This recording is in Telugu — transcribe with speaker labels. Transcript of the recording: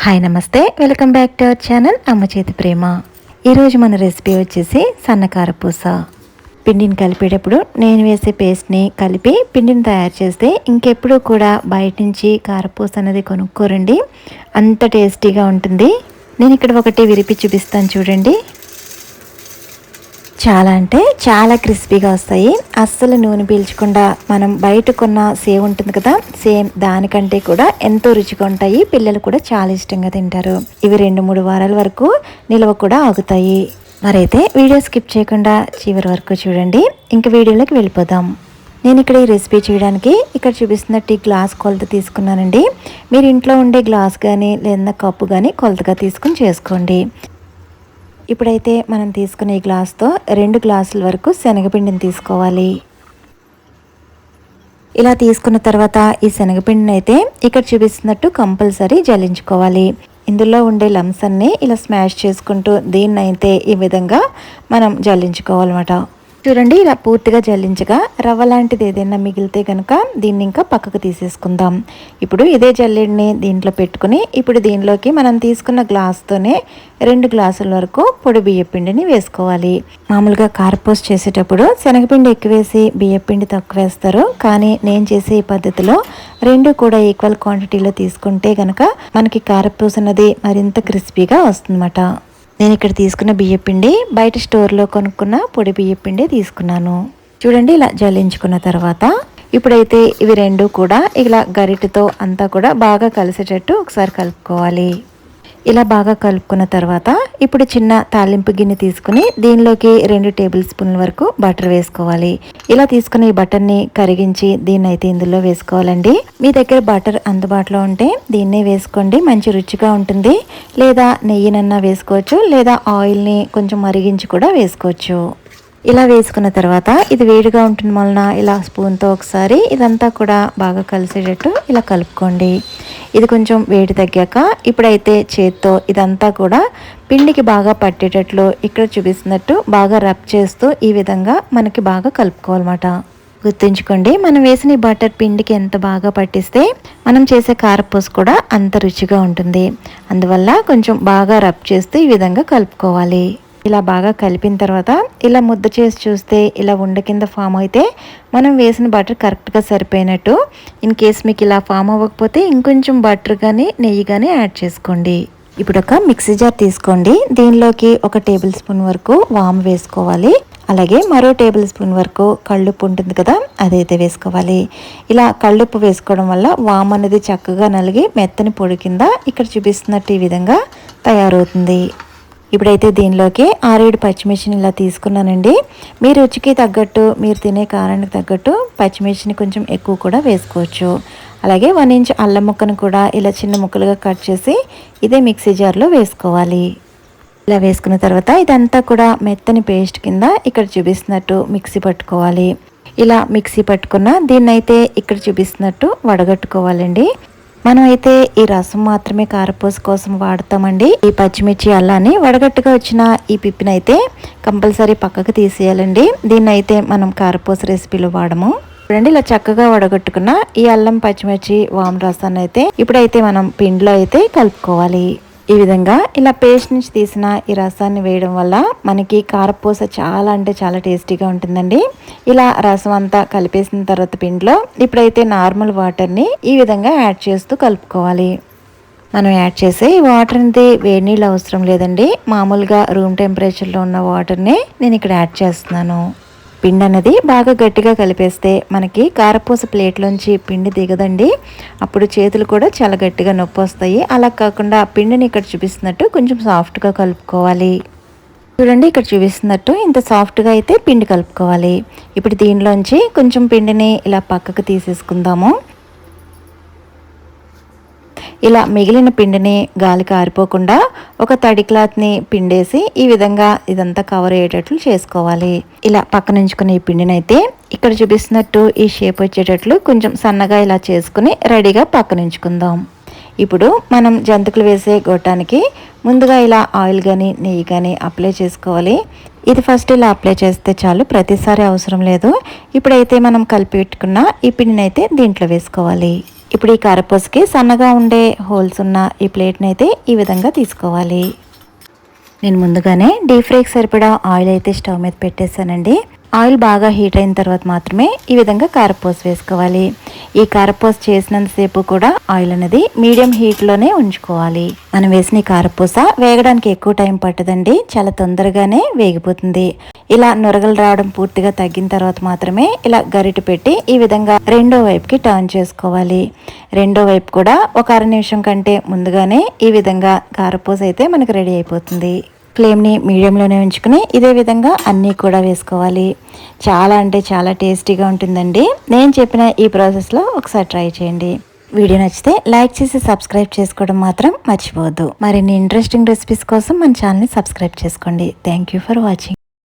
Speaker 1: హాయ్ నమస్తే, welcome back to our channel అమ్మ చేతి ప్రేమ. ఈరోజు మన రెసిపీ వచ్చేసి సన్నకారపూస. పిండిని కలిపేటప్పుడు నేను వేసే పేస్ట్ని కలిపి పిండిని తయారు చేస్తే ఇంకెప్పుడు కూడా బయట నుంచి కారపూస అనేది కొనుక్కోరండి, అంత టేస్టీగా ఉంటుంది. నేను ఇక్కడ ఒకటి విరిపి చూపిస్తాను చూడండి. చాలా అంటే చాలా క్రిస్పీగా వస్తాయి. అస్సలు నూనె పీల్చకుండా మనం బయట కొన్న సేవ్ ఉంటుంది కదా, సేమ్ దానికంటే కూడా ఎంతో రుచిగా ఉంటాయి. పిల్లలు కూడా చాలా ఇష్టంగా తింటారు. ఇవి 2-3 వారాల వరకు నిల్వ కూడా ఆగుతాయి. మరైతే వీడియో స్కిప్ చేయకుండా చివరి వరకు చూడండి. ఇంక వీడియోలోకి వెళ్ళిపోదాం. నేను ఇక్కడ ఈ రెసిపీ చేయడానికి ఇక్కడ చూపిస్తున్నట్టు ఈ గ్లాస్ కొలత తీసుకున్నానండి. మీరు ఇంట్లో ఉండే గ్లాస్ కానీ లేదా కప్పు కానీ కొలతగా తీసుకుని చేసుకోండి. ఇప్పుడైతే మనం తీసుకునే ఈ గ్లాస్తో 2 గ్లాసుల వరకు శనగపిండిని తీసుకోవాలి. ఇలా తీసుకున్న తర్వాత ఈ శనగపిండిని అయితే ఇక్కడ చూపిస్తున్నట్టు కంపల్సరీ జల్లించుకోవాలి. ఇందులో ఉండే లమ్స్ అన్ని ఇలా స్మాష్ చేసుకుంటూ దీన్ని అయితే ఈ విధంగా మనం జల్లించుకోవాలన్నమాట. చూడండి, ఇలా పూర్తిగా జల్లించగా రవ్వ లాంటిది ఏదైనా మిగిలితే కనుక దీన్ని ఇంకా పక్కకు తీసేసుకుందాం. ఇప్పుడు ఇదే జల్లెడిని దీంట్లో పెట్టుకుని ఇప్పుడు దీనిలోకి మనం తీసుకున్న గ్లాస్తోనే 2 గ్లాసుల వరకు పొడి బియ్యపిండిని వేసుకోవాలి. మామూలుగా కారపూస చేసేటప్పుడు శనగపిండి ఎక్కువ వేసి బియ్యపిండి తక్కువ వేస్తారు, కానీ నేను చేసే ఈ పద్ధతిలో 2 కూడా ఈక్వల్ క్వాంటిటీలో తీసుకుంటే కనుక మనకి కారపూస అనేది మరింత క్రిస్పీగా వస్తుందన్నమాట. నేను ఇక్కడ తీసుకున్న బియ్యపిండి బయట స్టోర్లో కొనుక్కున్న పొడి బియ్యపిండి తీసుకున్నాను. చూడండి, ఇలా జల్లించుకున్న తర్వాత ఇప్పుడైతే ఇవి 2 కూడా ఇలా గరిటెతో అంతా కూడా బాగా కలిసేటట్టు ఒకసారి కలుపుకోవాలి. ఇలా బాగా కలుపుకున్న తర్వాత ఇప్పుడు చిన్న తాలింపు గిన్నె తీసుకుని దీనిలోకి 2 టేబుల్ స్పూన్ల వరకు బటర్ వేసుకోవాలి. ఇలా తీసుకుని ఈ బటర్ని కరిగించి దీన్ని అయితే ఇందులో వేసుకోవాలండి. మీ దగ్గర బటర్ అందుబాటులో ఉంటే దీన్నే వేసుకోండి, మంచి రుచిగా ఉంటుంది. లేదా నెయ్యినన్నా వేసుకోవచ్చు, లేదా ఆయిల్ని కొంచెం మరిగించి కూడా వేసుకోవచ్చు. ఇలా వేసుకున్న తర్వాత ఇది వేడిగా ఉంటుంది వలన ఇలా స్పూన్తో ఒకసారి ఇదంతా కూడా బాగా కలిసేటట్టు ఇలా కలుపుకోండి. ఇది కొంచెం వేడి తగ్గాక ఇప్పుడైతే చేత్తో ఇదంతా కూడా పిండికి బాగా పట్టేటట్లు ఇక్కడ చూపిస్తున్నట్టు బాగా రబ్ చేస్తూ ఈ విధంగా మనకి బాగా కలుపుకోవాలన్నమాట. గుర్తుంచుకోండి, మనం వేసిన బటర్ పిండికి ఎంత బాగా పట్టిస్తే మనం చేసే కారపూస కూడా అంత రుచిగా ఉంటుంది. అందువల్ల కొంచెం బాగా రబ్ చేస్తూ ఈ విధంగా కలుపుకోవాలి. ఇలా బాగా కలిపిన తర్వాత ఇలా ముద్ద చేసి చూస్తే ఇలా ఉండ కింద ఫామ్ అయితే మనం వేసిన బటర్ కరెక్ట్గా సరిపోయినట్టు. ఇన్ కేస్ మీకు ఇలా ఫామ్ అవ్వకపోతే ఇంకొంచెం బటర్ కానీ నెయ్యి కానీ యాడ్ చేసుకోండి. ఇప్పుడు ఒక మిక్సీ జార్ తీసుకోండి. దీనిలోకి 1 టేబుల్ స్పూన్ వరకు వాము వేసుకోవాలి. అలాగే మరో టేబుల్ స్పూన్ వరకు కళ్ళుప్పు ఉంటుంది కదా, అదైతే వేసుకోవాలి. ఇలా కళ్ళుప్పు వేసుకోవడం వల్ల వాము అనేది చక్కగా నలిగి మెత్తని పొడి కింద ఇక్కడ చూపిస్తున్నట్టు ఈ విధంగా తయారవుతుంది. ఇప్పుడైతే దీనిలోకి 6-7 పచ్చిమిర్చిని ఇలా తీసుకున్నానండి. మీ రుచికి తగ్గట్టు మీరు తినే కారానికి తగ్గట్టు పచ్చిమిర్చిని కొంచెం ఎక్కువ కూడా వేసుకోవచ్చు. అలాగే 1 ఇంచ్ అల్లం ముక్కను కూడా ఇలా చిన్న ముక్కలుగా కట్ చేసి ఇదే మిక్సీ జార్లో వేసుకోవాలి. ఇలా వేసుకున్న తర్వాత ఇదంతా కూడా మెత్తని పేస్ట్ కింద ఇక్కడ చూపిస్తున్నట్టు మిక్సీ పట్టుకోవాలి. ఇలా మిక్సీ పట్టుకున్న దీన్నైతే ఇక్కడ చూపిస్తున్నట్టు వడగట్టుకోవాలండి. మనం అయితే ఈ రసం మాత్రమే కారపూస కోసం వాడతామండి. ఈ పచ్చిమిర్చి అల్లాన్ని వడగట్టుగా వచ్చిన ఈ పిప్పినైతే కంపల్సరీ పక్కకు తీసేయాలండి. దీన్ని అయితే మనం కారపూస రెసిపీలో వాడము. చూడండి, ఇలా చక్కగా వడగట్టుకున్న ఈ అల్లం పచ్చిమిర్చి వాము రసాన్ని అయితే ఇప్పుడైతే మనం పిండిలో అయితే కలుపుకోవాలి. ఈ విధంగా ఇలా పేస్ట్ నుంచి తీసిన ఈ రసాన్ని వేయడం వల్ల మనకి కారపూస చాలా అంటే చాలా టేస్టీగా ఉంటుందండి. ఇలా రసం అంతా కలిపేసిన తర్వాత పిండిలో ఇప్పుడైతే నార్మల్ వాటర్ని ఈ విధంగా యాడ్ చేస్తూ కలుపుకోవాలి. మనం యాడ్ చేసే ఈ వాటర్ అనేది వేడి నీళ్ళు అవసరం లేదండి. మామూలుగా రూమ్ టెంపరేచర్లో ఉన్న వాటర్ని నేను ఇక్కడ యాడ్ చేస్తున్నాను. పిండి అనేది బాగా గట్టిగా కలిపేస్తే మనకి కారపూస ప్లేట్లోంచి పిండి దిగదండి. అప్పుడు చేతులు కూడా చాలా గట్టిగా నొప్పి వస్తాయి. అలా కాకుండా పిండిని ఇక్కడ చూపిస్తున్నట్టు కొంచెం సాఫ్ట్గా కలుపుకోవాలి. చూడండి, ఇక్కడ చూపిస్తున్నట్టు ఇంత సాఫ్ట్గా అయితే పిండి కలుపుకోవాలి. ఇప్పుడు దీనిలోంచి కొంచెం పిండిని ఇలా పక్కకు తీసేసుకుందాము. ఇలా మిగిలిన పిండిని గాలికి ఆరిపోకుండా ఒక తడి క్లాత్ని పిండేసి ఈ విధంగా ఇదంతా కవర్ అయ్యేటట్లు చేసుకోవాలి. ఇలా పక్కనుంచుకునే ఈ పిండిని అయితే ఇక్కడ చూపిస్తున్నట్టు ఈ షేప్ వచ్చేటట్లు కొంచెం సన్నగా ఇలా చేసుకుని రెడీగా పక్కనుంచుకుందాం. ఇప్పుడు మనం జంతికలు వేసే గొట్టానికి ముందుగా ఇలా ఆయిల్ కానీ నెయ్యి కానీ అప్లై చేసుకోవాలి. ఇది ఫస్ట్ ఇలా అప్లై చేస్తే చాలు, ప్రతిసారి అవసరం లేదు. ఇప్పుడైతే మనం కలిపి పెట్టుకున్న ఈ పిండిని అయితే దీంట్లో వేసుకోవాలి. ఇప్పుడు ఈ కారపూసకి సన్నగా ఉండే హోల్స్ ఉన్న ఈ ప్లేట్ని అయితే ఈ విధంగా తీసుకోవాలి. నేను ముందుగానే డీప్ ఫ్రైకి సరిపడా ఆయిల్ అయితే స్టవ్ మీద పెట్టేశానండి. ఆయిల్ బాగా హీట్ అయిన తర్వాత మాత్రమే ఈ విధంగా కారపూస వేసుకోవాలి. ఈ కారపూస చేసినంతసేపు కూడా ఆయిల్ అనేది మీడియం హీట్లోనే ఉంచుకోవాలి. మనం వేసిన ఈ కారపూస వేగడానికి ఎక్కువ టైం పట్టదండి, చాలా తొందరగానే వేగిపోతుంది. ఇలా నొరగలు రావడం పూర్తిగా తగ్గిన తర్వాత మాత్రమే ఇలా గరిటె పెట్టి ఈ విధంగా రెండో వైపుకి టర్న్ చేసుకోవాలి. రెండో వైపు కూడా ఒక అర నిమిషం కంటే ముందుగానే ఈ విధంగా కారపూస అయితే మనకు రెడీ అయిపోతుంది. ఫ్లేమ్ని మీడియంలోనే ఉంచుకుని ఇదే విధంగా అన్నీ కూడా వేసుకోవాలి. చాలా అంటే చాలా టేస్టీగా ఉంటుందండి. నేను చెప్పిన ఈ ప్రాసెస్లో ఒకసారి ట్రై చేయండి. వీడియో నచ్చితే లైక్ చేసి సబ్స్క్రైబ్ చేసుకోవడం మాత్రం మర్చిపోవద్దు. మరిన్ని ఇంట్రెస్టింగ్ రెసిపీస్ కోసం మన ఛానల్ని సబ్స్క్రైబ్ చేసుకోండి. Thank you for watching.